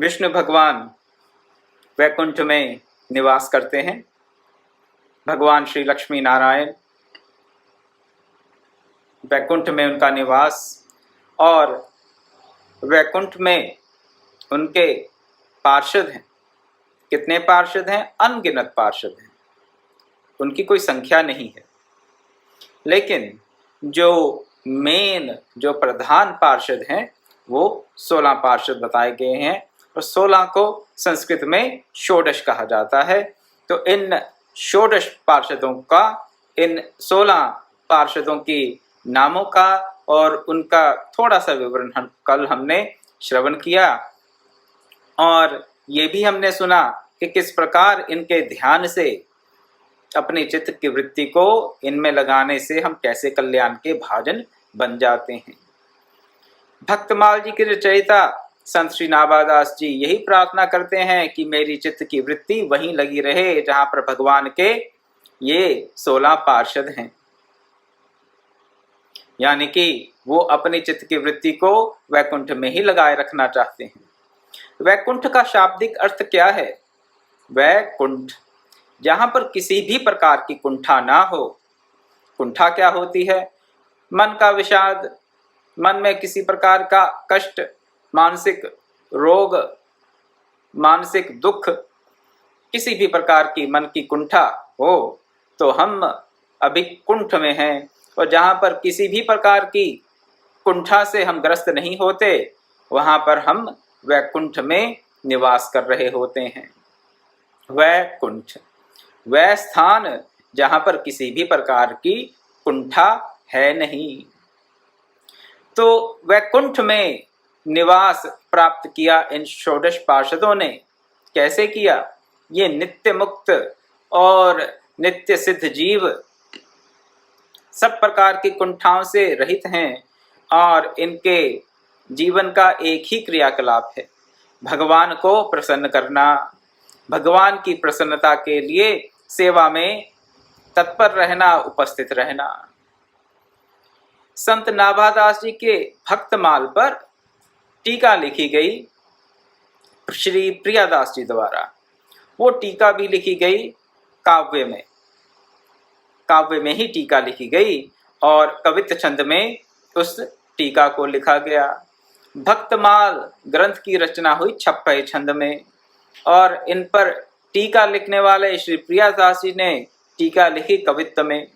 विष्णु भगवान वैकुंठ में निवास करते हैं। भगवान श्री लक्ष्मी नारायण वैकुंठ में उनका निवास, और वैकुंठ में उनके पार्षद हैं। कितने पार्षद हैं? अनगिनत पार्षद हैं, उनकी कोई संख्या नहीं है। लेकिन जो प्रधान पार्षद हैं वो 16 पार्षद बताए गए हैं, और 16 को संस्कृत में षोडश कहा जाता है। तो इन षोडश पार्षदों का, इन 16 पार्षदों की नामों का और उनका थोड़ा सा विवरण कल हमने श्रवण किया, और ये भी हमने सुना कि किस प्रकार इनके ध्यान से, अपने चित्त की वृत्ति को इनमें लगाने से हम कैसे कल्याण के भाजन बन जाते हैं। भक्तमाल जी के रचयिता संत श्री नाभादास जी यही प्रार्थना करते हैं कि मेरी चित्त की वृत्ति वहीं लगी रहे जहां पर भगवान के ये 16 पार्षद हैं। यानी कि वो अपने चित्त की वृत्ति को वैकुंठ में ही लगाए रखना चाहते हैं। वैकुंठ का शाब्दिक अर्थ क्या है? वैकुंठ, जहां पर किसी भी प्रकार की कुंठा ना हो। कुंठा क्या होती है? मन का विषाद, मन में किसी प्रकार का कष्ट, मानसिक रोग, मानसिक दुख, किसी भी प्रकार की मन की कुंठा हो तो हम अभी कुंठ में हैं। और जहां पर किसी भी प्रकार की कुंठा से हम ग्रस्त नहीं होते, वहां पर हम वैकुंठ में निवास कर रहे होते हैं। वैकुंठ, वह स्थान जहां पर किसी भी प्रकार की कुंठा है नहीं। तो वैकुंठ में निवास प्राप्त किया इन षोडश पार्षदों ने। कैसे किया? ये नित्य मुक्त और नित्य सिद्ध जीव सब प्रकार की कुंठाओं से रहित हैं, और इनके जीवन का एक ही क्रियाकलाप है, भगवान को प्रसन्न करना, भगवान की प्रसन्नता के लिए सेवा में तत्पर रहना, उपस्थित रहना। संत नाभादास जी के भक्तमाल पर टीका लिखी गई श्री प्रियादास जी द्वारा। वो टीका भी लिखी गई काव्य में ही टीका लिखी गई, और कवित्त छंद में उस टीका को लिखा गया। भक्तमाल ग्रंथ की रचना हुई 56 छंद में, और इन पर टीका लिखने वाले श्री प्रियादास जी ने टीका लिखी कवित्त में।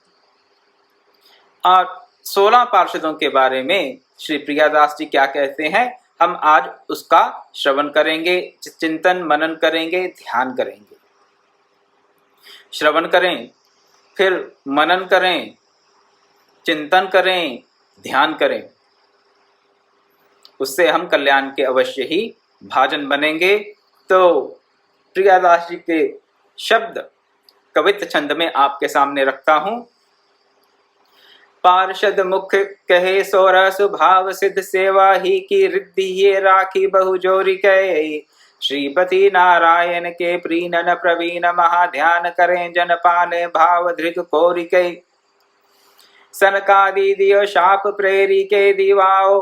और 16 पार्षदों के बारे में श्री प्रियादास जी क्या कहते हैं, हम आज उसका श्रवण करेंगे, चिंतन मनन करेंगे, ध्यान करेंगे। श्रवण करें, फिर मनन करें, चिंतन करें, ध्यान करें, उससे हम कल्याण के अवश्य ही भाजन बनेंगे। तो प्रियादास जी के शब्द कवित्त छंद में आपके सामने रखता हूं। पार्षद मुख कहे सोरा स्वभाव सिद्ध, सेवा ही की रिद्धि ये राखी बहु जोरी कहे। श्रीपति नारायण के प्रीणन प्रवीण, महाध्यान करें जन पाले भाव धृग कोरि के। सनकादि दियो शाप प्रेरी के दीवाओ,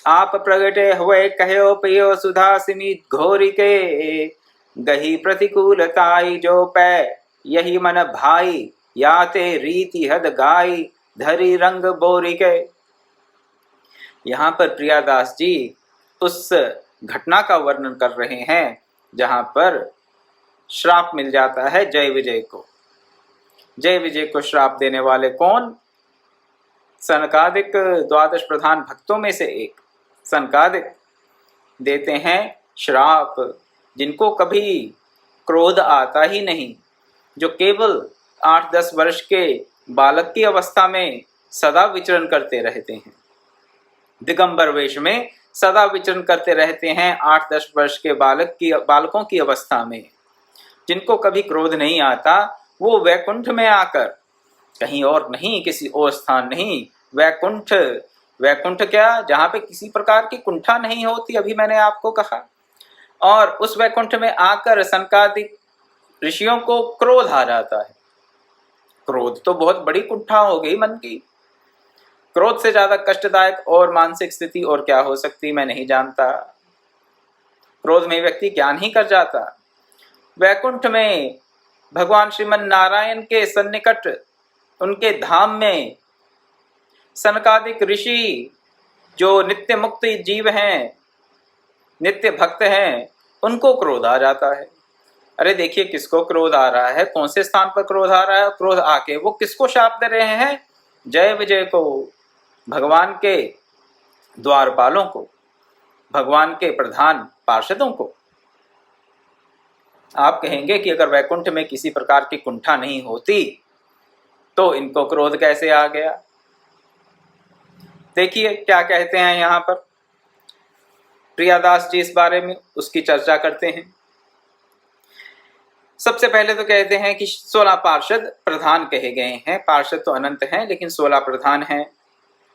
आप प्रगटे हुए कहो पियो सुधा सिमी घोरी के। गही प्रतिकूलताई जो पै यही मन भाई, याते रीति हद गाई धरी रंग बोरी के। यहाँ पर प्रियादास जी उस घटना का वर्णन कर रहे हैं जहां पर श्राप मिल जाता है जय विजय को। जय विजय को श्राप देने वाले कौन? सनकादिक 12 प्रधान भक्तों में से एक सनकादिक देते हैं श्राप, जिनको कभी क्रोध आता ही नहीं, जो केवल 8-10 वर्ष के बालक की अवस्था में सदा विचरण करते रहते हैं, दिगंबर वेश में सदा विचरण करते रहते हैं 8-10 वर्ष के बालकों की अवस्था में, जिनको कभी क्रोध नहीं आता, वो वैकुंठ में आकर, कहीं और नहीं, किसी और स्थान नहीं, वैकुंठ। वैकुंठ क्या? जहां पे किसी प्रकार की कुंठा नहीं होती, अभी मैंने आपको कहा। और उस वैकुंठ में आकर सनकादिक ऋषियों को क्रोध आ जाता है। क्रोध तो बहुत बड़ी कुंठा हो गई मन की। क्रोध से ज्यादा कष्टदायक और मानसिक स्थिति और क्या हो सकती, मैं नहीं जानता। क्रोध में व्यक्ति ज्ञान ही कर जाता। वैकुंठ में भगवान श्रीमन नारायण के सन्निकट उनके धाम में सनकादिक ऋषि जो नित्य मुक्त जीव हैं, नित्य भक्त हैं, उनको क्रोध आ जाता है। अरे देखिए किसको क्रोध आ रहा है, कौन से स्थान पर क्रोध आ रहा है, क्रोध आके वो किसको शाप दे रहे हैं? जय विजय को, भगवान के द्वारपालों को, भगवान के प्रधान पार्षदों को। आप कहेंगे कि अगर वैकुंठ में किसी प्रकार की कुंठा नहीं होती तो इनको क्रोध कैसे आ गया? देखिए क्या कहते हैं यहाँ पर प्रियादास जी इस बारे में, उसकी चर्चा करते हैं। सबसे पहले तो कहते हैं कि 16 पार्षद प्रधान कहे गए हैं। पार्षद तो अनंत हैं लेकिन 16 प्रधान हैं।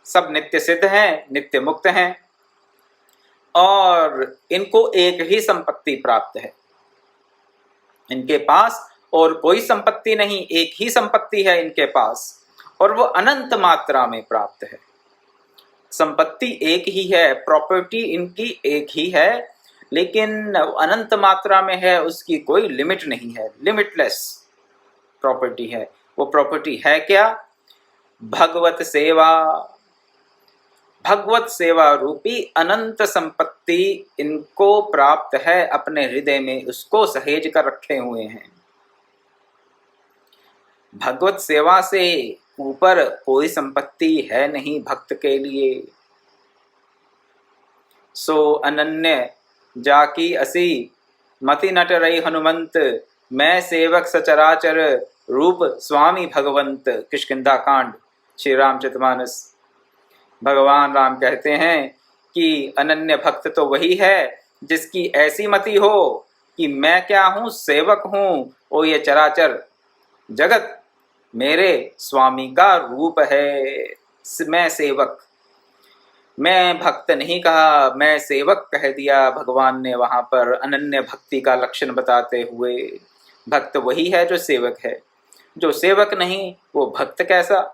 सब नित्य सिद्ध हैं, नित्य मुक्त हैं और इनको एक ही संपत्ति प्राप्त है। इनके पास और कोई संपत्ति नहीं, एक ही संपत्ति है इनके पास और वो अनंत मात्रा में प्राप्त है। संपत्ति एक ही है, प्रॉपर्टी इनकी एक ही है, लेकिन अनंत मात्रा में है, उसकी कोई लिमिट नहीं है, लिमिटलेस प्रॉपर्टी है। वो प्रॉपर्टी है क्या? भगवत सेवा। भगवत सेवा रूपी अनंत संपत्ति इनको प्राप्त है, अपने हृदय में उसको सहेज कर रखे हुए हैं। भगवत सेवा से ऊपर कोई संपत्ति है नहीं भक्त के लिए। सो अनन्य जाकी असी मति नट रही हनुमंत, मैं सेवक सचराचर रूप स्वामी भगवंत। किष्किंधा कांड, श्री रामचरितमानस। भगवान राम कहते हैं कि अनन्य भक्त तो वही है जिसकी ऐसी मति हो कि मैं क्या हूँ, सेवक हूँ, और ये चराचर जगत मेरे स्वामी का रूप है। मैं सेवक, मैं भक्त नहीं कहा, मैं सेवक कह दिया भगवान ने वहां पर अनन्य भक्ति का लक्षण बताते हुए। भक्त वही है जो सेवक है, जो सेवक नहीं वो भक्त कैसा?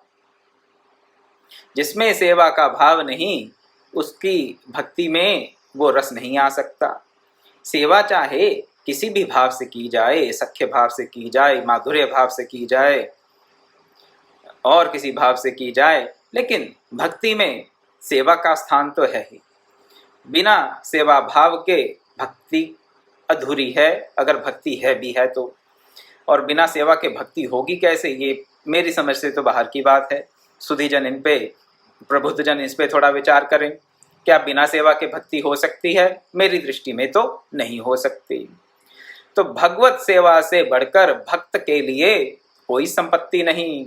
जिसमें सेवा का भाव नहीं उसकी भक्ति में वो रस नहीं आ सकता। सेवा चाहे किसी भी भाव से की जाए, सख्य भाव से की जाए, माधुर्य भाव से की जाए और किसी भाव से की जाए, लेकिन भक्ति में सेवा का स्थान तो है ही। बिना सेवा भाव के भक्ति अधूरी है, अगर भक्ति है भी है तो। और बिना सेवा के भक्ति होगी कैसे, ये मेरी समझ से तो बाहर की बात है। सुधीजन इन पे, प्रबुद्ध जन इस पे थोड़ा विचार करें। क्या बिना सेवा के भक्ति हो सकती है? मेरी दृष्टि में तो नहीं हो सकती। तो भगवत सेवा से बढ़कर भक्त के लिए कोई संपत्ति नहीं।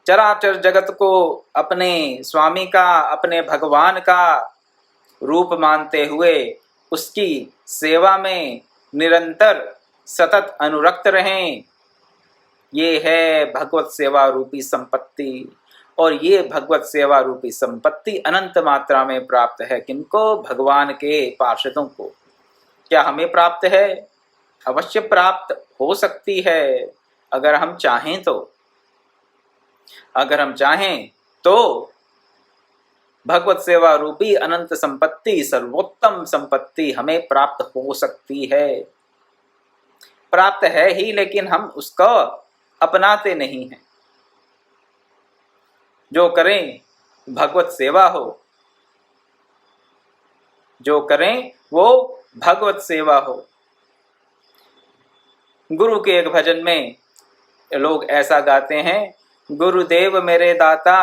चराचर जगत को अपने स्वामी का, अपने भगवान का रूप मानते हुए उसकी सेवा में निरंतर सतत अनुरक्त रहें, ये है भगवत सेवा रूपी संपत्ति। और ये भगवत सेवा रूपी संपत्ति अनंत मात्रा में प्राप्त है। किनको? भगवान के पार्षदों को। क्या हमें प्राप्त है? अवश्य प्राप्त हो सकती है अगर हम चाहें तो। अगर हम चाहें तो भगवत सेवा रूपी अनंत संपत्ति, सर्वोत्तम संपत्ति हमें प्राप्त हो सकती है। प्राप्त है ही, लेकिन हम उसको अपनाते नहीं हैं। जो करें भगवत सेवा हो, जो करें वो भगवत सेवा हो। गुरु के एक भजन में लोग ऐसा गाते हैं, गुरुदेव मेरे दाता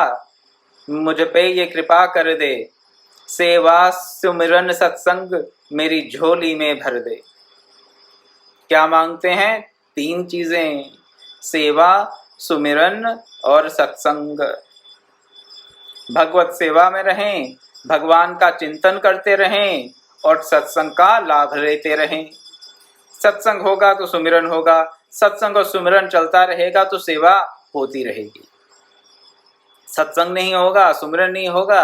मुझ पे ये कृपा कर दे, सेवा सुमिरन सत्संग मेरी झोली में भर दे। क्या मांगते हैं? 3 चीजें, सेवा, सुमिरन और सत्संग। भगवत सेवा में रहें, भगवान का चिंतन करते रहें और सत्संग का लाभ लेते रहें। सत्संग होगा तो सुमिरन होगा, सत्संग और सुमिरन चलता रहेगा तो सेवा होती रहेगी। सत्संग नहीं होगा, सुमिरन नहीं होगा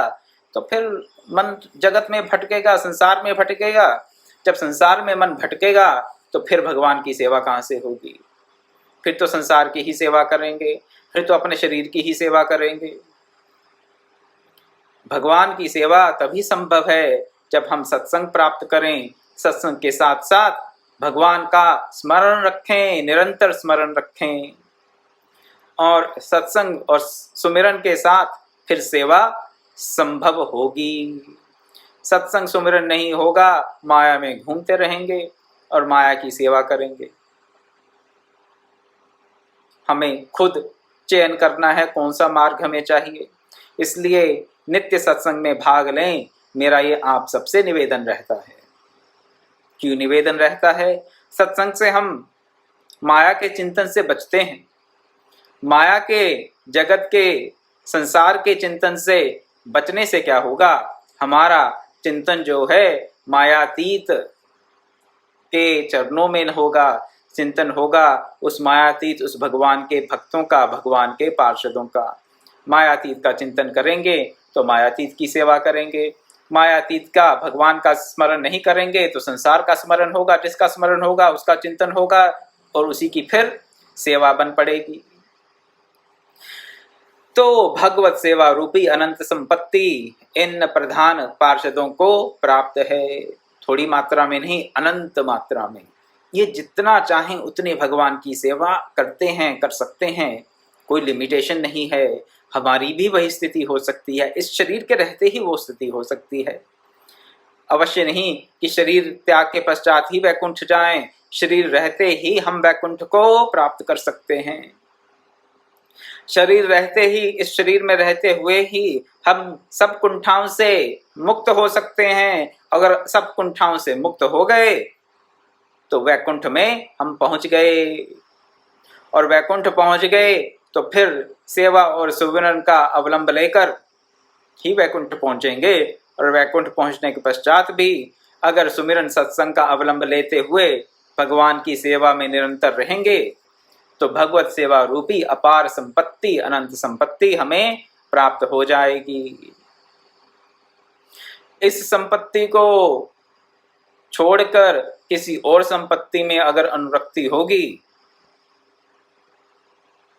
तो फिर मन जगत में भटकेगा, संसार में भटकेगा। जब संसार में मन भटकेगा तो फिर भगवान की सेवा कहाँ से होगी? फिर तो संसार की ही सेवा करेंगे, फिर तो अपने शरीर की ही सेवा करेंगे। भगवान की सेवा तभी संभव है जब हम सत्संग प्राप्त करें, सत्संग के साथ साथ भगवान का स्मरण रखें, निरंतर स्मरण रखें, और सत्संग और सुमिरन के साथ फिर सेवा संभव होगी। सत्संग सुमिरन नहीं होगा, माया में घूमते रहेंगे और माया की सेवा करेंगे। हमें खुद चयन करना है कौन सा मार्ग हमें चाहिए। इसलिए नित्य सत्संग में भाग लें, मेरा ये आप सबसे निवेदन रहता है। क्यों निवेदन रहता है? सत्संग से हम माया के चिंतन से बचते हैं। माया के, जगत के, संसार के चिंतन से बचने से क्या होगा? हमारा चिंतन जो है मायातीत के चरणों में होगा, चिंतन होगा उस मायातीत, उस भगवान के भक्तों का, भगवान के पार्षदों का। मायातीत का चिंतन करेंगे तो मायातीत की सेवा करेंगे। मायातीत का, भगवान का स्मरण नहीं करेंगे तो संसार का स्मरण होगा। जिसका स्मरण होगा उसका चिंतन होगा और उसी की फिर सेवा बन पड़ेगी। तो भगवत सेवा रूपी अनंत संपत्ति इन प्रधान पार्षदों को प्राप्त है। थोड़ी मात्रा में नहीं, अनंत मात्रा में। ये जितना चाहें उतने भगवान की सेवा करते हैं, कर सकते हैं। कोई लिमिटेशन नहीं है। हमारी भी वही स्थिति हो सकती है। इस शरीर के रहते ही वो स्थिति हो सकती है। अवश्य नहीं कि शरीर त्याग के पश्चात ही वैकुंठ जाएं। शरीर रहते ही हम वैकुंठ को प्राप्त कर सकते हैं। शरीर रहते ही, इस शरीर में रहते हुए ही हम सब कुंठाओं से मुक्त हो सकते हैं। अगर सब कुंठाओं से मुक्त हो गए तो वैकुंठ में हम पहुंच गए, और वैकुंठ पहुंच गए तो फिर सेवा और सुमिरन का अवलंब लेकर ही वैकुंठ पहुंचेंगे। और वैकुंठ पहुंचने के पश्चात भी अगर सुमिरन सत्संग का अवलंब लेते हुए भगवान की सेवा में निरंतर रहेंगे तो भगवत सेवा रूपी अपार संपत्ति, अनंत संपत्ति हमें प्राप्त हो जाएगी। इस संपत्ति को छोड़कर किसी और संपत्ति में अगर अनुरक्ति होगी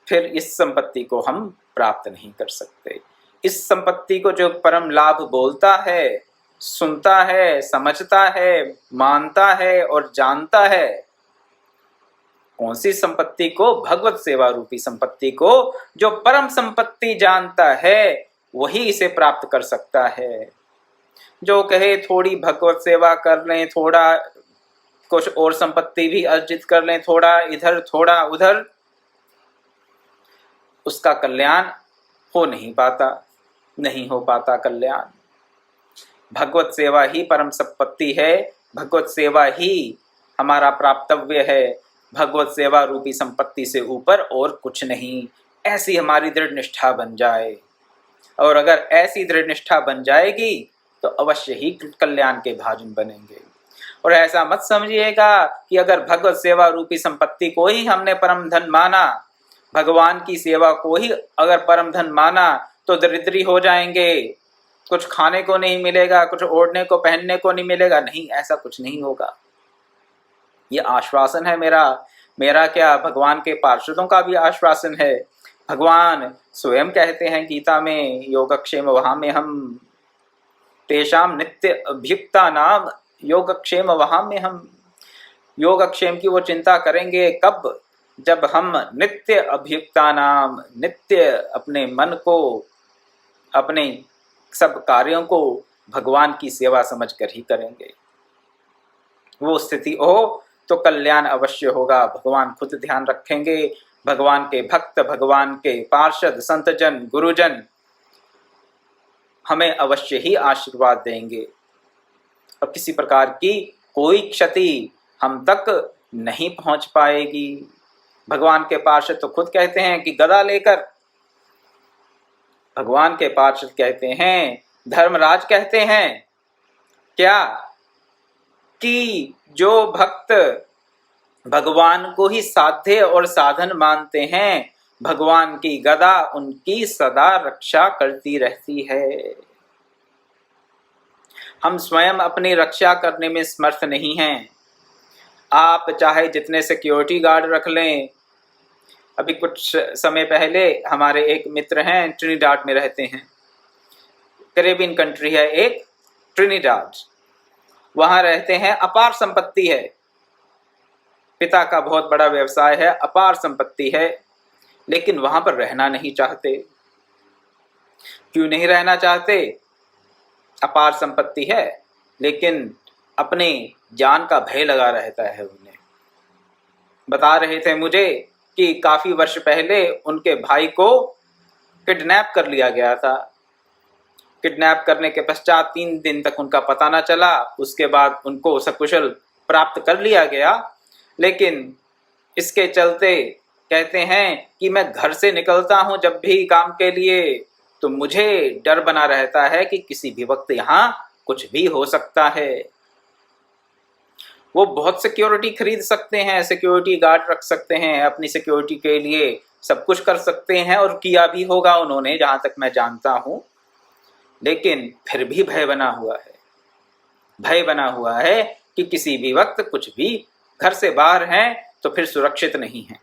फिर इस संपत्ति को हम प्राप्त नहीं कर सकते। इस संपत्ति को जो परम लाभ बोलता है, सुनता है, समझता है, मानता है और जानता है, कौन सी संपत्ति को? भगवत सेवा रूपी संपत्ति को जो परम संपत्ति जानता है वही इसे प्राप्त कर सकता है। जो कहे थोड़ी भगवत सेवा कर लें, थोड़ा कुछ और संपत्ति भी अर्जित कर लें, थोड़ा इधर थोड़ा उधर, उसका कल्याण हो नहीं पाता, नहीं हो पाता कल्याण। भगवत सेवा ही परम संपत्ति है। भगवत सेवा ही हमारा प्राप्तव्य है। भगवत सेवा रूपी संपत्ति से ऊपर और कुछ नहीं। ऐसी हमारी दृढ़ निष्ठा बन जाए, और अगर ऐसी दृढ़ निष्ठा बन जाएगी तो अवश्य ही कल्याण के भाजन बनेंगे। और ऐसा मत समझिएगा कि अगर भगवत सेवा रूपी संपत्ति को ही हमने परम धन माना, भगवान की सेवा को ही अगर परम धन माना तो दरिद्री हो जाएंगे, कुछ खाने को नहीं मिलेगा, कुछ ओढ़ने को पहनने को नहीं मिलेगा। नहीं, ऐसा कुछ नहीं होगा। ये आश्वासन है मेरा क्या, भगवान के पार्षदों का भी आश्वासन है। भगवान स्वयं कहते हैं गीता में, योगक्षेम वहां में हम तेषाम नित्य अभ्युक्ता नाम योगक्षेम वहां में हम। योगक्षेम की वो चिंता करेंगे कब? जब हम नित्य अभ्युक्ता नाम, नित्य अपने मन को, अपने सब कार्यों को भगवान की सेवा समझकर ही करेंगे। वो स्थिति हो तो कल्याण अवश्य होगा। भगवान खुद ध्यान रखेंगे। भगवान के भक्त, भगवान के पार्षद, संतजन, गुरुजन हमें अवश्य ही आशीर्वाद देंगे और किसी प्रकार की कोई क्षति हम तक नहीं पहुंच पाएगी। भगवान के पार्षद तो खुद कहते हैं कि गदा लेकर, भगवान के पार्षद कहते हैं, धर्मराज कहते हैं क्या कि जो भक्त भगवान को ही साध्य और साधन मानते हैं, भगवान की गदा उनकी सदा रक्षा करती रहती है। हम स्वयं अपनी रक्षा करने में समर्थ नहीं हैं। आप चाहे जितने सिक्योरिटी गार्ड रख लें। अभी कुछ समय पहले हमारे एक मित्र हैं, ट्रिनिडाड में रहते हैं, कैरेबियन कंट्री है एक ट्रिनिडाड। वहां रहते हैं, अपार संपत्ति है, पिता का बहुत बड़ा व्यवसाय है, अपार संपत्ति है, लेकिन वहां पर रहना नहीं चाहते। क्यों नहीं रहना चाहते? अपार संपत्ति है लेकिन अपने जान का भय लगा रहता है उन्हें। बता रहे थे मुझे कि काफी वर्ष पहले उनके भाई को किडनैप कर लिया गया था। किडनैप करने के पश्चात 3 दिन तक उनका पता न चला, उसके बाद उनको सकुशल प्राप्त कर लिया गया। लेकिन इसके चलते कहते हैं कि मैं घर से निकलता हूं जब भी काम के लिए, तो मुझे डर बना रहता है कि किसी भी वक्त यहाँ कुछ भी हो सकता है। वो बहुत सिक्योरिटी खरीद सकते हैं, सिक्योरिटी गार्ड रख सकते हैं, अपनी सिक्योरिटी के लिए सब कुछ कर सकते हैं, और किया भी होगा उन्होंने, जहां तक मैं जानता हूं। लेकिन फिर भी भय बना हुआ है, भय बना हुआ है कि किसी भी वक्त कुछ भी, घर से बाहर हैं तो फिर सुरक्षित नहीं है,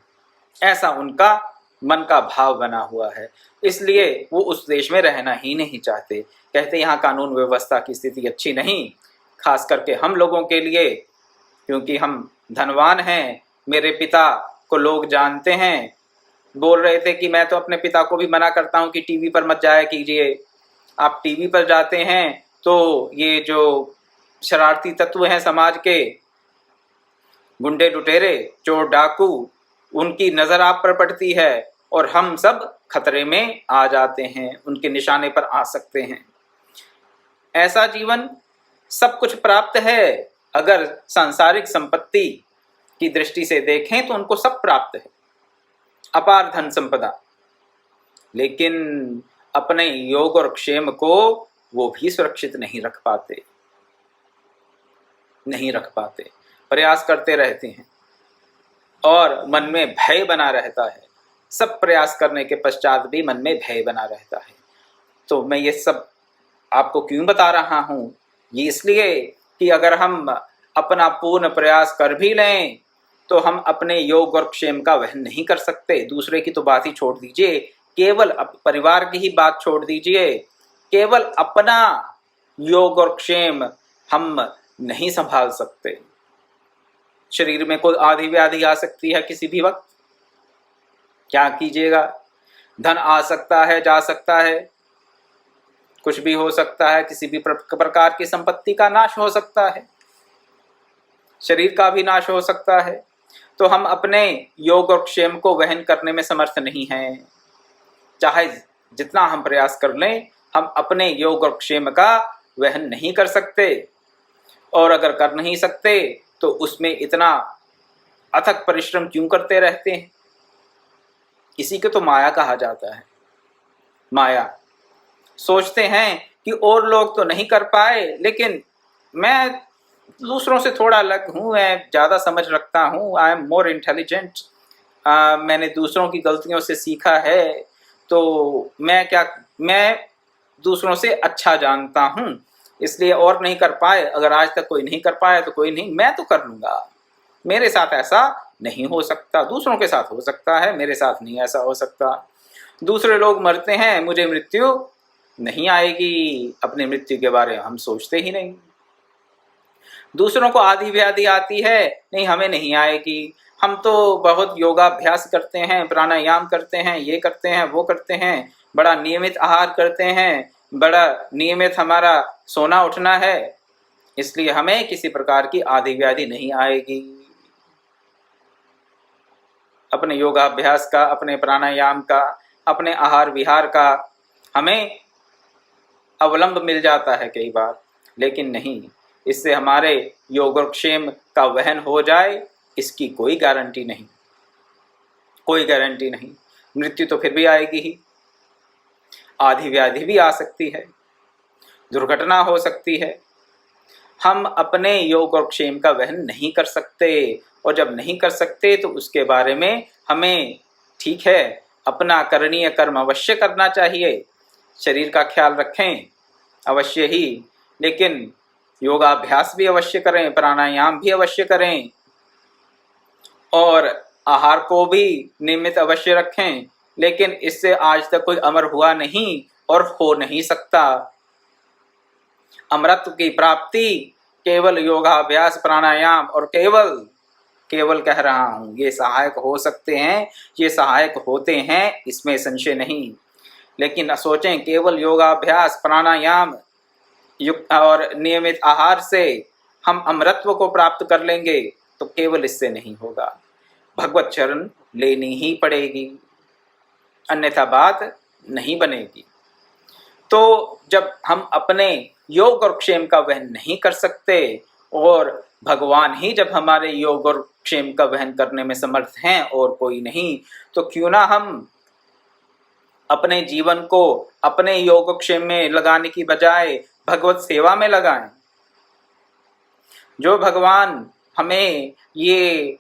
ऐसा उनका मन का भाव बना हुआ है। इसलिए वो उस देश में रहना ही नहीं चाहते। कहते यहाँ कानून व्यवस्था की स्थिति अच्छी नहीं, खास करके हम लोगों के लिए, क्योंकि हम धनवान हैं। मेरे पिता को लोग जानते हैं, बोल रहे थे कि मैं तो अपने पिता को भी मना करता हूँ कि टीवी पर मत जाया कीजिए, आप टीवी पर जाते हैं तो ये जो शरारती तत्व हैं समाज के, गुंडे लुटेरे चोर डाकू, उनकी नज़र आप पर पड़ती है और हम सब खतरे में आ जाते हैं, उनके निशाने पर आ सकते हैं। ऐसा जीवन सब कुछ प्राप्त है, अगर सांसारिक संपत्ति की दृष्टि से देखें तो उनको सब प्राप्त है, अपार धन संपदा, लेकिन अपने योग और क्षेम को वो भी सुरक्षित नहीं रख पाते, नहीं रख पाते। प्रयास करते रहते हैं और मन में भय बना रहता है, सब प्रयास करने के पश्चात भी मन में भय बना रहता है। तो मैं ये सब आपको क्यों बता रहा हूँ? ये इसलिए कि अगर हम अपना पूर्ण प्रयास कर भी लें तो हम अपने योग और क्षेम का वहन नहीं कर सकते। दूसरे की तो बात ही छोड़ दीजिए, केवल परिवार की ही बात छोड़ दीजिए, केवल अपना योग और क्षेम हम नहीं संभाल सकते। शरीर में कोई आदि व्याधि आ सकती है किसी भी वक्त, क्या कीजिएगा? धन आ सकता है, जा सकता है, कुछ भी हो सकता है, किसी भी प्रकार की संपत्ति का नाश हो सकता है, शरीर का भी नाश हो सकता है। तो हम अपने योग और क्षेम को वहन करने में समर्थ नहीं हैं। चाहे जितना हम प्रयास कर लें, हम अपने योग और क्षेम का वहन नहीं कर सकते, और अगर कर नहीं सकते तो उसमें इतना अथक परिश्रम क्यों करते रहते हैं? इसी को तो माया कहा जाता है। माया। सोचते हैं कि और लोग तो नहीं कर पाए, लेकिन मैं दूसरों से थोड़ा अलग हूँ, मैं ज़्यादा समझ रखता हूँ, आई एम मोर इंटेलिजेंट, मैंने दूसरों की गलतियों से सीखा है, तो मैं दूसरों से अच्छा जानता हूँ, इसलिए और नहीं कर पाए, अगर आज तक कोई नहीं कर पाया तो कोई नहीं, मैं तो कर लूँगा, मेरे साथ ऐसा नहीं हो सकता, दूसरों के साथ हो सकता है, मेरे साथ नहीं ऐसा हो सकता। दूसरे लोग मरते हैं, मुझे मृत्यु नहीं आएगी, अपनी मृत्यु के बारे में हम सोचते ही नहीं। दूसरों को आदि व्याधि आती है, नहीं हमें नहीं आएगी, हम तो बहुत योगाभ्यास करते हैं, प्राणायाम करते हैं, ये करते हैं, वो करते हैं, बड़ा नियमित आहार करते हैं, बड़ा नियमित हमारा सोना उठना है, इसलिए हमें किसी प्रकार की आदि व्याधि नहीं आएगी। अपने योगाभ्यास का, अपने प्राणायाम का, अपने आहार विहार का हमें अवलंब मिल जाता है कई बार, लेकिन नहीं, इससे हमारे योग और क्षेम का वहन हो जाए इसकी कोई गारंटी नहीं, कोई गारंटी नहीं। मृत्यु तो फिर भी आएगी ही, आदि व्याधि भी आ सकती है, दुर्घटना हो सकती है। हम अपने योग और क्षेम का वहन नहीं कर सकते, और जब नहीं कर सकते तो उसके बारे में हमें, ठीक है, अपना करणीय कर्म अवश्य करना चाहिए, शरीर का ख्याल रखें अवश्य ही, लेकिन योगाभ्यास भी अवश्य करें, प्राणायाम भी अवश्य करें, और आहार को भी नियमित अवश्य रखें, लेकिन इससे आज तक कोई अमर हुआ नहीं और हो नहीं सकता। अमरत्व की प्राप्ति केवल योगाभ्यास प्राणायाम और केवल कह रहा हूं, ये सहायक हो सकते हैं, ये सहायक होते हैं, इसमें संशय नहीं। लेकिन सोचें केवल योगाभ्यास प्राणायाम युक्त और नियमित आहार से हम अमरत्व को प्राप्त कर लेंगे, तो केवल इससे नहीं होगा, भगवत शरण लेनी ही पड़ेगी, अन्यथा बात नहीं बनेगी। तो जब हम अपने योग और क्षेम का वहन नहीं कर सकते और भगवान ही जब हमारे योग और क्षेम का वहन करने में समर्थ हैं और कोई नहीं, तो क्यों ना हम अपने जीवन को अपने योग क्षेम में लगाने की बजाय भगवत सेवा में लगाएं। जो भगवान हमें ये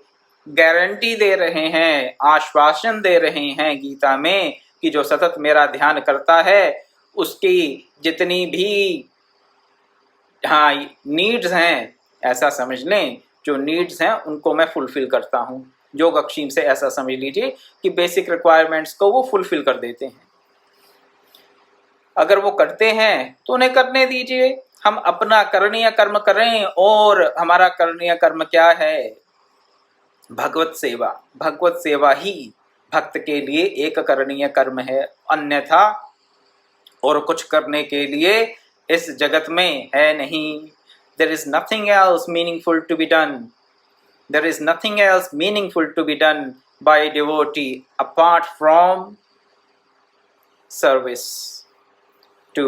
गारंटी दे रहे हैं, आश्वासन दे रहे हैं गीता में कि जो सतत मेरा ध्यान करता है उसकी जितनी भी नीड्स हैं, ऐसा समझ लें जो नीड्स हैं उनको मैं फुलफिल करता हूँ। योग अक्षीम से ऐसा समझ लीजिए कि बेसिक रिक्वायरमेंट्स को वो फुलफिल कर देते हैं। अगर वो करते हैं तो उन्हें करने दीजिए, हम अपना करणीय कर्म करें। और हमारा करणीय कर्म क्या है? भगवत सेवा। भगवत सेवा ही भक्त के लिए एक करणीय कर्म है, अन्यथा और कुछ करने के लिए इस जगत में है नहीं। There is nothing else meaningful to be done. There is nothing else meaningful to be done by a devotee apart from service to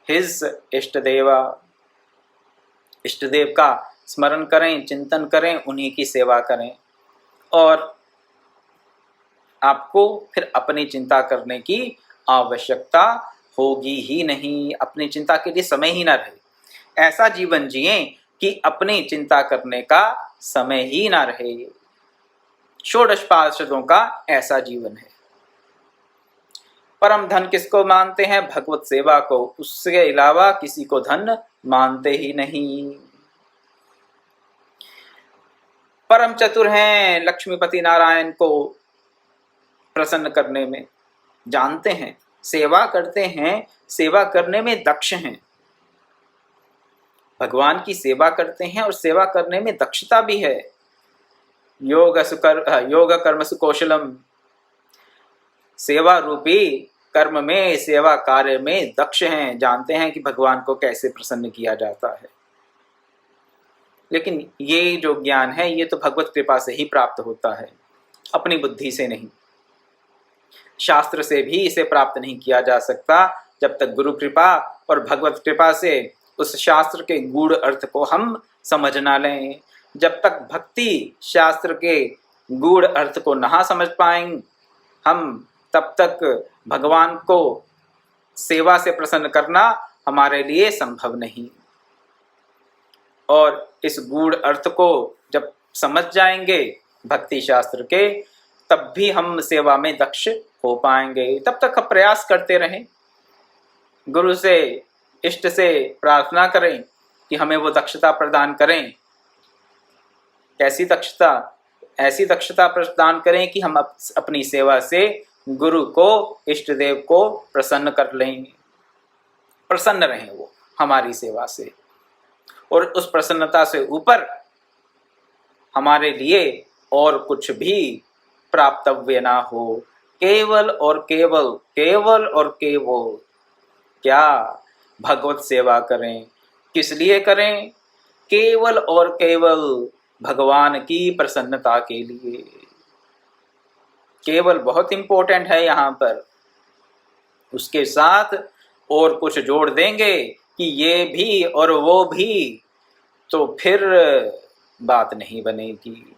his इष्टदेवा। इष्टदेव का स्मरण करें, चिंतन करें, उन्हीं की सेवा करें और आपको फिर अपनी चिंता करने की आवश्यकता होगी ही नहीं। अपनी चिंता के लिए समय ही ना रहे। ऐसा जीवन जिएं कि अपनी चिंता करने का समय ही ना रहे। षोडश पार्षदों का ऐसा जीवन है। परम धन किसको मानते हैं? भगवत सेवा को। उसके अलावा किसी को धन मानते ही नहीं। परम चतुर हैं, लक्ष्मीपति नारायण को प्रसन्न करने में जानते हैं, सेवा करते हैं, सेवा करने में दक्ष हैं। भगवान की सेवा करते हैं और सेवा करने में दक्षता भी है। योग कर्मसु कौशलम। सेवा रूपी कर्म में, सेवा कार्य में दक्ष हैं, जानते हैं कि भगवान को कैसे प्रसन्न किया जाता है। लेकिन ये जो ज्ञान है ये तो भगवत कृपा से ही प्राप्त होता है, अपनी बुद्धि से नहीं। शास्त्र से भी इसे प्राप्त नहीं किया जा सकता जब तक गुरु कृपा और भगवत कृपा से उस शास्त्र के गूढ़ अर्थ को हम समझ ना लें। जब तक भक्ति शास्त्र के गूढ़ अर्थ को ना समझ पाएंगे हम, तब तक भगवान को सेवा से प्रसन्न करना हमारे लिए संभव नहीं। और इस गूढ़ अर्थ को जब समझ जाएंगे भक्ति शास्त्र के, तब भी हम सेवा में दक्ष हो पाएंगे। तब तक हम प्रयास करते रहें, गुरु से, इष्ट से प्रार्थना करें कि हमें वो दक्षता प्रदान करें। कैसी दक्षता? ऐसी दक्षता प्रदान करें कि हम अपनी सेवा से गुरु को, इष्ट देव को प्रसन्न कर लेंगे, प्रसन्न रहें वो हमारी सेवा से। और उस प्रसन्नता से ऊपर हमारे लिए और कुछ भी प्राप्तव्य ना हो। केवल और केवल, केवल और केवल क्या? भगवत सेवा करें। किस लिए करें? केवल और केवल भगवान की प्रसन्नता के लिए। केवल बहुत इंपॉर्टेंट है यहाँ पर। उसके साथ और कुछ जोड़ देंगे कि ये भी और वो भी, तो फिर बात नहीं बनेगी।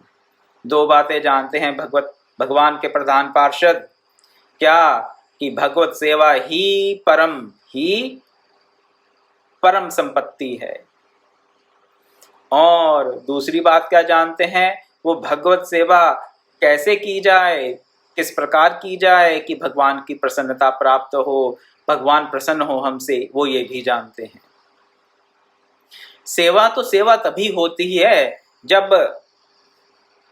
दो बातें जानते हैं भगवान के प्रधान पार्षद, क्या? कि भगवत सेवा ही परम संपत्ति है। और दूसरी बात क्या जानते हैं? वो भगवत सेवा कैसे की जाए, किस प्रकार की जाए कि भगवान की प्रसन्नता प्राप्त हो, भगवान प्रसन्न हो हमसे, वो ये भी जानते हैं। सेवा तो सेवा तभी होती है जब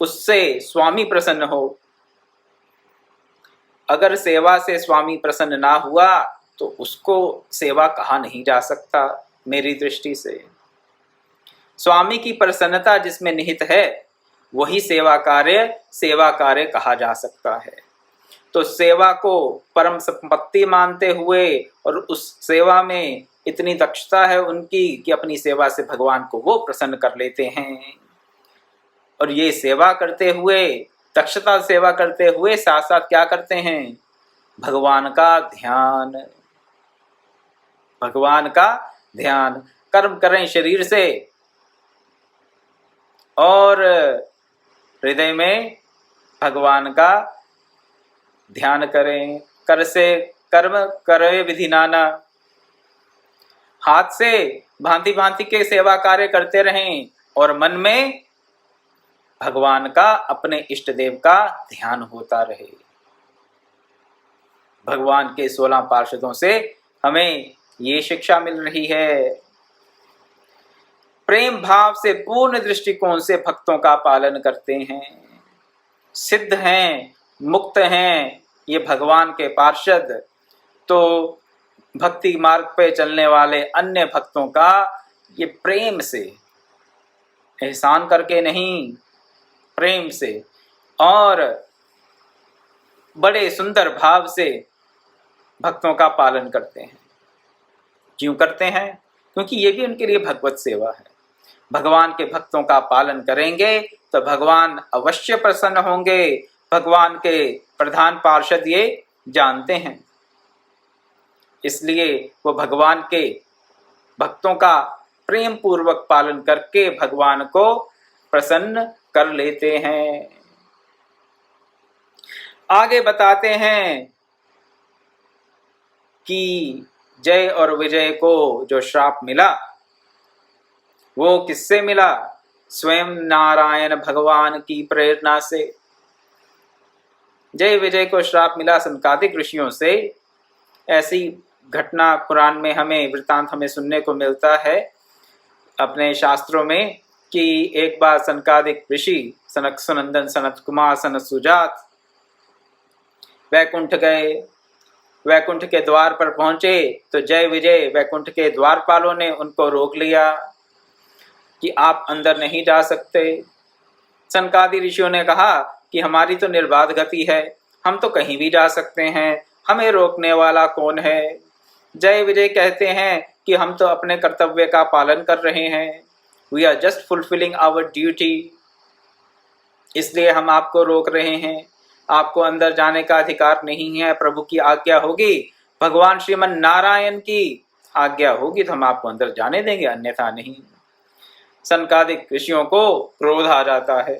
उससे स्वामी प्रसन्न हो। अगर सेवा से स्वामी प्रसन्न ना हुआ तो उसको सेवा कहा नहीं जा सकता मेरी दृष्टि से। स्वामी की प्रसन्नता जिसमें निहित है वही सेवा कार्य कहा जा सकता है। तो सेवा को परम संपत्ति मानते हुए और उस सेवा में इतनी दक्षता है उनकी कि अपनी सेवा से भगवान को वो प्रसन्न कर लेते हैं। और ये सेवा करते हुए, दक्षता सेवा करते हुए साथ साथ क्या करते हैं? भगवान का ध्यान, भगवान का ध्यान। कर्म करें शरीर से और हृदय में भगवान का ध्यान करें। कर से कर्म करे विधि नाना। हाथ से भांति भांति के सेवा कार्य करते रहें और मन में भगवान का, अपने इष्ट देव का ध्यान होता रहे। भगवान के 16 पार्षदों से हमें ये शिक्षा मिल रही है। प्रेम भाव से पूर्ण दृष्टिकोण से भक्तों का पालन करते हैं, सिद्ध हैं, मुक्त हैं ये भगवान के पार्षद। तो भक्ति मार्ग पे चलने वाले अन्य भक्तों का ये प्रेम से, एहसान करके नहीं, प्रेम से और बड़े सुंदर भाव से भक्तों का पालन करते हैं। क्यों करते हैं? क्योंकि ये भी उनके लिए भगवत सेवा है। भगवान के भक्तों का पालन करेंगे तो भगवान अवश्य प्रसन्न होंगे। भगवान के प्रधान पार्षद ये जानते हैं, इसलिए वो भगवान के भक्तों का प्रेम पूर्वक पालन करके भगवान को प्रसन्न कर लेते हैं। आगे बताते हैं कि जय और विजय को जो श्राप मिला वो किससे मिला? स्वयं नारायण भगवान की प्रेरणा से। जय विजय को श्राप मिला सनकादिक ऋषियों से। ऐसी घटना पुराण में हमें वृतांत हमें सुनने को मिलता है अपने शास्त्रों में कि एक बार सनकादिक ऋषि सनक सुनंदन, सनत कुमार, सनत सुजात वैकुंठ गए। वैकुंठ के द्वार पर पहुंचे तो जय विजय वैकुंठ के द्वारपालों ने उनको रोक लिया कि आप अंदर नहीं जा सकते। सनकादि ऋषियों ने कहा कि हमारी तो निर्बाध गति है, हम तो कहीं भी जा सकते हैं, हमें रोकने वाला कौन है? जय विजय कहते हैं कि हम तो अपने कर्तव्य का पालन कर रहे हैं, we are just fulfilling our duty, इसलिए हम आपको रोक रहे हैं। आपको अंदर जाने का अधिकार नहीं है, प्रभु की आज्ञा होगी, भगवान श्रीमन नारायण की आज्ञा होगी तो हम आपको अंदर जाने देंगे, अन्यथा नहीं। सनकादिक ऋषियों को क्रोध आ जाता है।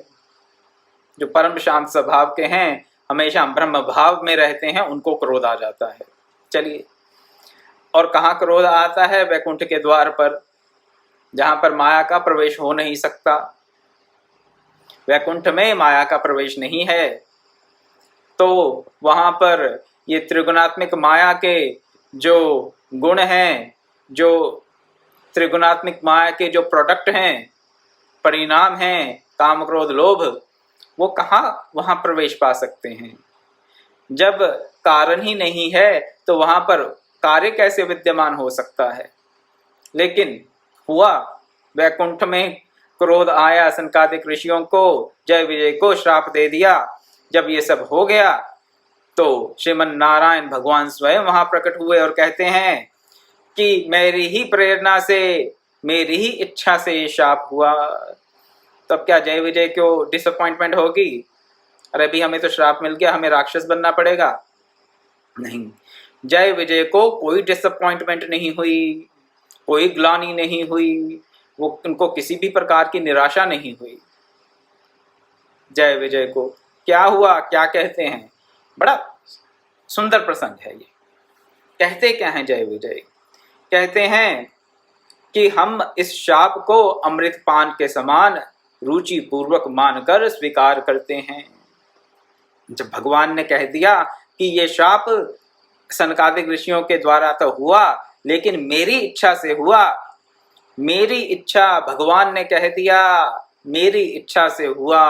जो परम शांत स्वभाव के हैं, हमेशा ब्रह्म भाव में रहते हैं, उनको क्रोध आ जाता है। चलिए, और कहाँ क्रोध आता है? वैकुंठ के द्वार पर, जहां पर माया का प्रवेश हो नहीं सकता। वैकुंठ में माया का प्रवेश नहीं है, तो वहां पर ये त्रिगुणात्मिक माया के जो गुण हैं, जो त्रिगुणात्मिक माया के जो प्रोडक्ट हैं, परिणाम हैं, काम क्रोध लोभ, वो कहाँ वहां प्रवेश पा सकते हैं? जब कारण ही नहीं है तो वहां पर कार्य कैसे विद्यमान हो सकता है? लेकिन हुआ, वैकुंठ में क्रोध आया सनकादिक ऋषियों को, जय विजय को श्राप दे दिया। जब ये सब हो गया तो श्रीमन नारायण भगवान स्वयं वहां प्रकट हुए और कहते हैं कि मेरी ही प्रेरणा से, मेरी ही इच्छा से ये शाप हुआ। तब क्या जय विजय को डिसअपॉइंटमेंट होगी? अरे अभी हमें तो श्राप मिल गया, हमें राक्षस बनना पड़ेगा? नहीं, जय विजय को कोई डिसअपॉइंटमेंट नहीं हुई, कोई ग्लानि नहीं हुई, वो उनको किसी भी प्रकार की निराशा नहीं हुई। जय विजय को क्या हुआ, क्या कहते हैं? बड़ा सुंदर प्रसंग है ये। कहते क्या हैं जय विजय? कहते हैं कि हम इस शाप को अमृत पान के समान रुचि पूर्वक मानकर स्वीकार करते हैं। जब भगवान ने कह दिया कि ये शाप सनकादिक ऋषियों के द्वारा तो हुआ, लेकिन मेरी इच्छा से हुआ, मेरी इच्छा, भगवान ने कह दिया, मेरी इच्छा से हुआ।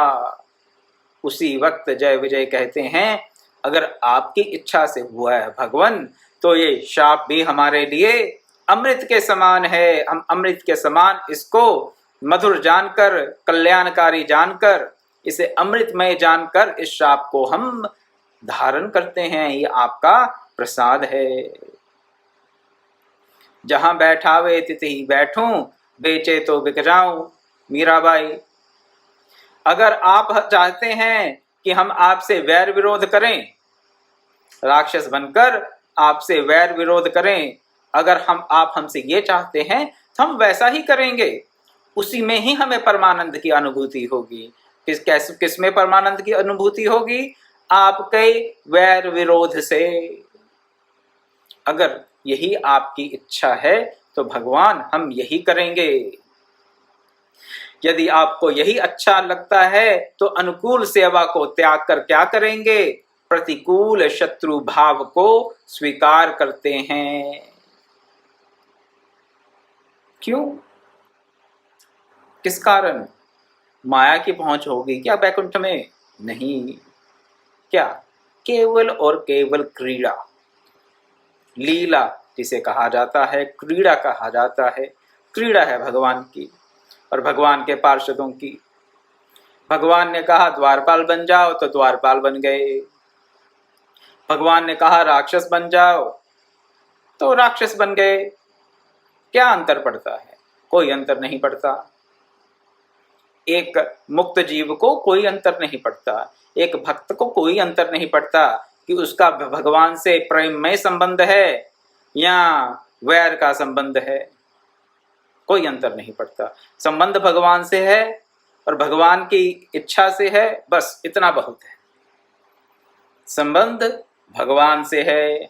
उसी वक्त जय विजय कहते हैं अगर आपकी इच्छा से हुआ है भगवान, तो ये शाप भी हमारे लिए अमृत के समान है। हम अमृत के समान इसको मधुर जानकर, कल्याणकारी जानकर, इसे अमृतमय जानकर इस श्राप को हम धारण करते हैं। ये आपका प्रसाद है। जहां बैठावे तिथि बैठूं, बेचे तो बिक जाऊं। मीराबाई। अगर आप चाहते हैं कि हम आपसे वैर विरोध करें, राक्षस बनकर आपसे वैर विरोध करें, अगर आप हमसे ये चाहते हैं तो हम वैसा ही करेंगे। उसी में ही हमें परमानंद की अनुभूति होगी। किस में परमानंद की अनुभूति होगी? आपके वैर विरोध से। अगर यही आपकी इच्छा है तो भगवान हम यही करेंगे। यदि आपको यही अच्छा लगता है तो अनुकूल सेवा को त्याग कर क्या करेंगे? प्रतिकूल शत्रु भाव को स्वीकार करते हैं। क्यों? किस कारण? माया की पहुंच होगी क्या बैकुंठ में? नहीं। क्या? केवल और केवल क्रीड़ा, लीला जिसे कहा जाता है, क्रीड़ा कहा जाता है। क्रीड़ा है भगवान की और भगवान के पार्षदों की। भगवान ने कहा द्वारपाल बन जाओ तो द्वारपाल बन गए। भगवान ने कहा राक्षस बन जाओ तो राक्षस बन गए। क्या अंतर पड़ता है? कोई अंतर नहीं पड़ता। एक मुक्त जीव को कोई अंतर नहीं पड़ता, एक भक्त को कोई अंतर नहीं पड़ता कि उसका भगवान से प्रेममय संबंध है या वैर का संबंध है। कोई अंतर नहीं पड़ता। संबंध भगवान से है और भगवान की इच्छा से है, बस इतना बहुत है। संबंध भगवान से है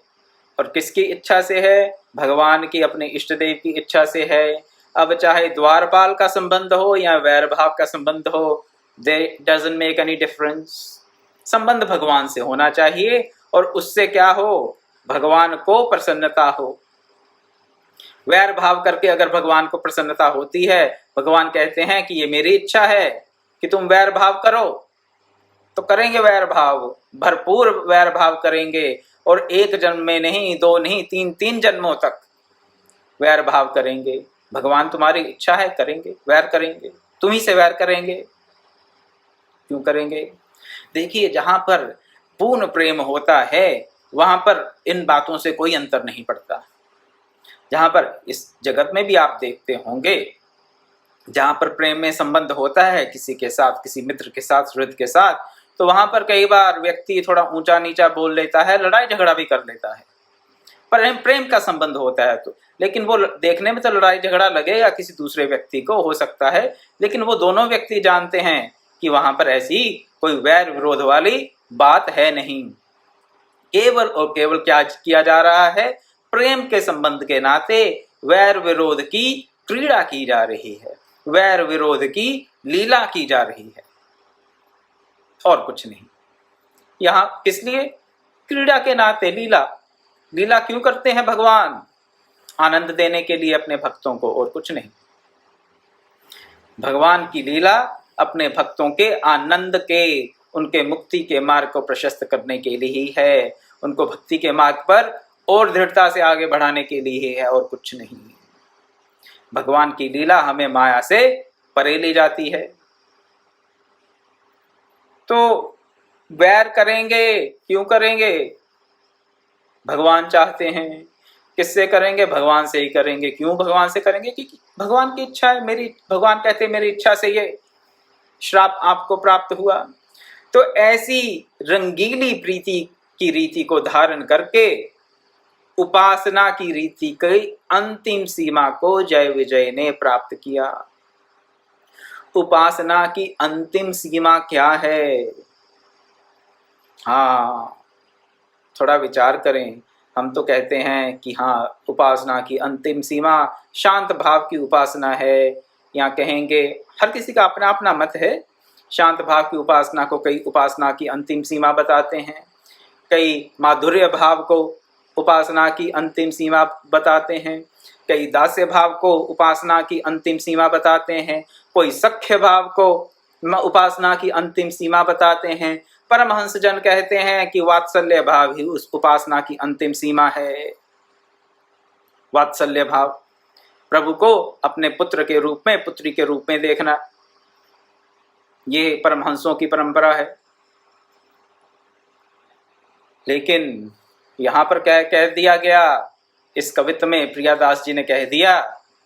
और किसकी इच्छा से है? भगवान की, अपने इष्ट देव की इच्छा से है। अब चाहे द्वारपाल का संबंध हो या वैर भाव का संबंध हो, डजंट मेक एनी डिफरेंस। संबंध भगवान से होना चाहिए और उससे क्या हो? भगवान को प्रसन्नता हो। वैर भाव करके अगर भगवान को प्रसन्नता होती है, भगवान कहते हैं कि ये मेरी इच्छा है कि तुम वैर भाव करो, तो करेंगे वैर भाव, भरपूर वैर भाव करेंगे। और एक जन्म में नहीं, दो नहीं, तीन जन्मों तक वैर भाव करेंगे। भगवान तुम्हारी इच्छा है, करेंगे, वैर करेंगे, तुम्ही से वैर करेंगे। क्यों करेंगे? देखिए, जहां पर पूर्ण प्रेम होता है वहां पर इन बातों से कोई अंतर नहीं पड़ता। जहां पर इस जगत में भी आप देखते होंगे, जहां पर प्रेम में संबंध होता है किसी के साथ, किसी मित्र के साथ, सुहृद के साथ, तो वहां पर कई बार व्यक्ति थोड़ा ऊंचा नीचा बोल लेता है, लड़ाई झगड़ा भी कर लेता है। पर प्रेम का संबंध होता है तो, लेकिन वो देखने में तो लड़ाई झगड़ा लगेगा किसी दूसरे व्यक्ति को, हो सकता है, लेकिन वो दोनों व्यक्ति जानते हैं कि वहां पर ऐसी कोई वैर विरोध वाली बात है नहीं। केवल और केवल क्या किया जा रहा है? प्रेम के संबंध के नाते वैर विरोध की क्रीड़ा की जा रही है, वैर विरोध की लीला की जा रही है, और कुछ नहीं। यहां किस लिए? क्रीड़ा के नाते लीला। लीला क्यों करते हैं भगवान? आनंद देने के लिए अपने भक्तों को, और कुछ नहीं। भगवान की लीला अपने भक्तों के आनंद के, उनके मुक्ति के मार्ग को प्रशस्त करने के लिए ही है, उनको भक्ति के मार्ग पर और दृढ़ता से आगे बढ़ाने के लिए है, और कुछ नहीं। भगवान की लीला हमें माया से परे ले जाती है। तो वैर करेंगे, क्यों करेंगे? भगवान चाहते हैं। किससे करेंगे? भगवान से ही करेंगे। क्यों भगवान से करेंगे? क्योंकि भगवान की इच्छा है। भगवान कहते हैं मेरी इच्छा से ये श्राप आपको प्राप्त हुआ। तो ऐसी रंगीली प्रीति की रीति को धारण करके उपासना की रीति की अंतिम सीमा को जय विजय ने प्राप्त किया। उपासना की अंतिम सीमा क्या है? हाँ, थोड़ा विचार करें। हम तो कहते हैं कि हाँ, उपासना की अंतिम सीमा शांत भाव की उपासना है, या कहेंगे, हर किसी का अपना अपना मत है। शांत भाव की उपासना को कई उपासना की अंतिम सीमा बताते हैं, कई माधुर्य भाव को उपासना की अंतिम सीमा बताते हैं, कई दास्य भाव को उपासना की अंतिम सीमा बताते हैं, कोई सख्य भाव को उपासना की अंतिम सीमा बताते हैं। परमहंस जन कहते हैं कि वात्सल्य भाव ही उस उपासना की अंतिम सीमा है। वात्सल्य भाव, प्रभु को अपने पुत्र के रूप में, पुत्री के रूप में देखना। ये परमहंसों की परंपरा है। लेकिन यहाँ पर क्या कह दिया गया, इस कवित्त में प्रियादास जी ने कह दिया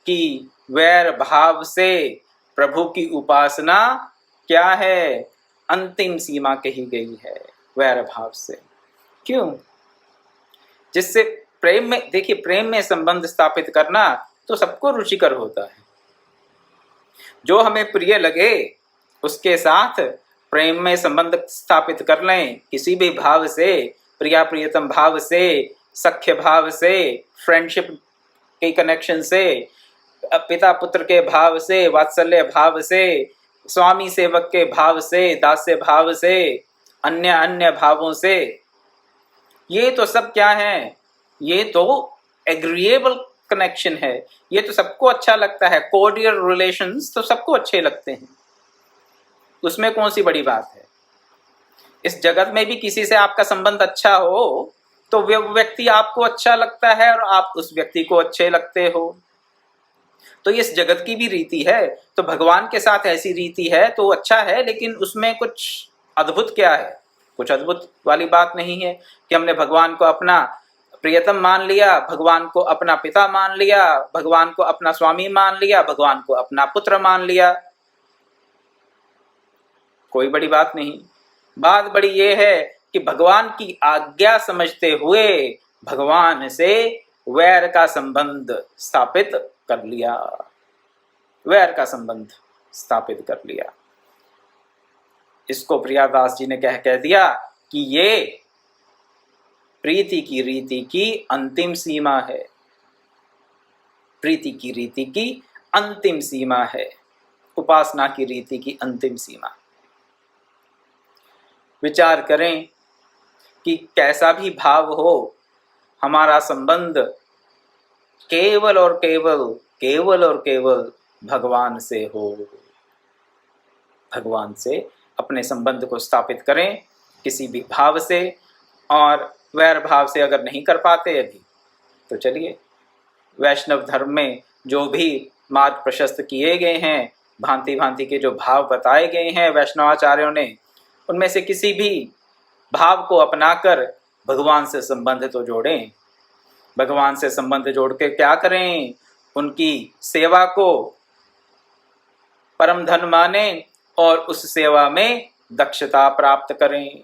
कि वैर भाव से प्रभु की उपासना क्या है, अंतिम सीमा कही गई है, वैर भाव से। क्यों? जिससे प्रेम में, देखिए प्रेम में संबंध स्थापित करना तो सबको रुचिकर होता है। जो हमें प्रिय लगे उसके साथ प्रेम में संबंध स्थापित कर लें, किसी भी भाव से, प्रिया प्रियतम भाव से, सख्य भाव से, फ्रेंडशिप के कनेक्शन से, पिता पुत्र के भाव से, वात्सल्य भाव से, स्वामी सेवक के भाव से, दास्य भाव से, अन्य अन्य भावों से। ये तो सब क्या है? ये तो एग्रीएबल कनेक्शन है। ये तो सबको अच्छा लगता है। कोर्डियल रिलेशंस तो सबको अच्छे लगते हैं, उसमें कौन सी बड़ी बात है? इस जगत में भी किसी से आपका संबंध अच्छा हो तो वो व्यक्ति आपको अच्छा लगता है और आप उस व्यक्ति को अच्छे लगते हो। तो इस जगत की भी रीति है, तो भगवान के साथ ऐसी रीति है तो अच्छा है। लेकिन उसमें कुछ अद्भुत क्या है? कुछ अद्भुत वाली बात नहीं है कि हमने भगवान को अपना प्रियतम मान लिया, भगवान को अपना पिता मान लिया, भगवान को अपना स्वामी मान लिया, भगवान को अपना पुत्र मान लिया। कोई बड़ी बात नहीं। बात बड़ी ये है कि भगवान की आज्ञा समझते हुए भगवान से वैर का संबंध स्थापित कर लिया, वैर का संबंध स्थापित कर लिया। इसको प्रियादास जी ने कह दिया कि ये प्रीति की रीति की अंतिम सीमा है, प्रीति की रीति की अंतिम सीमा है, उपासना की रीति की अंतिम सीमा। विचार करें कि कैसा भी भाव हो, हमारा संबंध केवल और केवल, केवल और केवल भगवान से हो। भगवान से अपने संबंध को स्थापित करें किसी भी भाव से। और वैर भाव से अगर नहीं कर पाते अभी, तो चलिए वैष्णव धर्म में जो भी मार्ग प्रशस्त किए गए हैं, भांति भांति के जो भाव बताए गए हैं वैष्णवाचार्यों ने, उनमें से किसी भी भाव को अपनाकर भगवान से संबंध तो जोड़ें। भगवान से संबंध जोड़ के क्या करें? उनकी सेवा को परम धन माने और उस सेवा में दक्षता प्राप्त करें।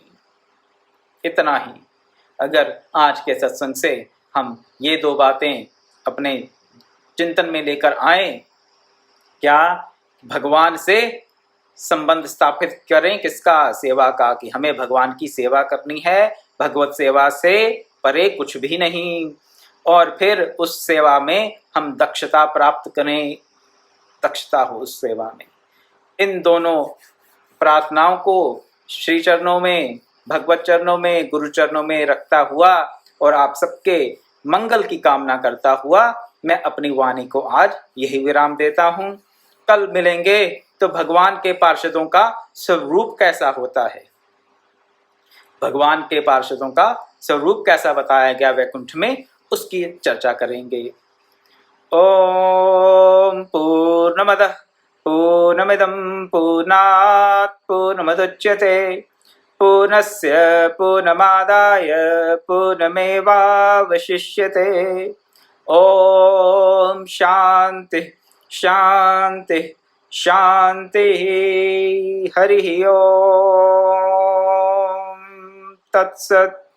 इतना ही। अगर आज के सत्संग से हम ये दो बातें अपने चिंतन में लेकर आए, क्या भगवान से संबंध स्थापित करें, किसका? सेवा का, कि हमें भगवान की सेवा करनी है, भगवत सेवा से परे कुछ भी नहीं। और फिर उस सेवा में हम दक्षता प्राप्त करें, दक्षता हो उस सेवा में। इन दोनों प्रार्थनाओं को श्री चरणों में, भगवत चरणों में, गुरु चरणों में रखता हुआ और आप सबके मंगल की कामना करता हुआ मैं अपनी वाणी को आज यही विराम देता हूँ। कल मिलेंगे तो भगवान के पार्षदों का स्वरूप कैसा होता है, भगवान के पार्षदों का स्वरूप कैसा बताया गया वैकुंठ में, उसकी चर्चा करेंगे। ओम पूर्णमदः पूर्णमिदं पूर्णात् पूर्णमुदच्यते पूर्णस्य पूर्णमादाय पूर्णमेवावशिष्यते। ओम शांति शांति शांति। हरि ओम तत्सत्।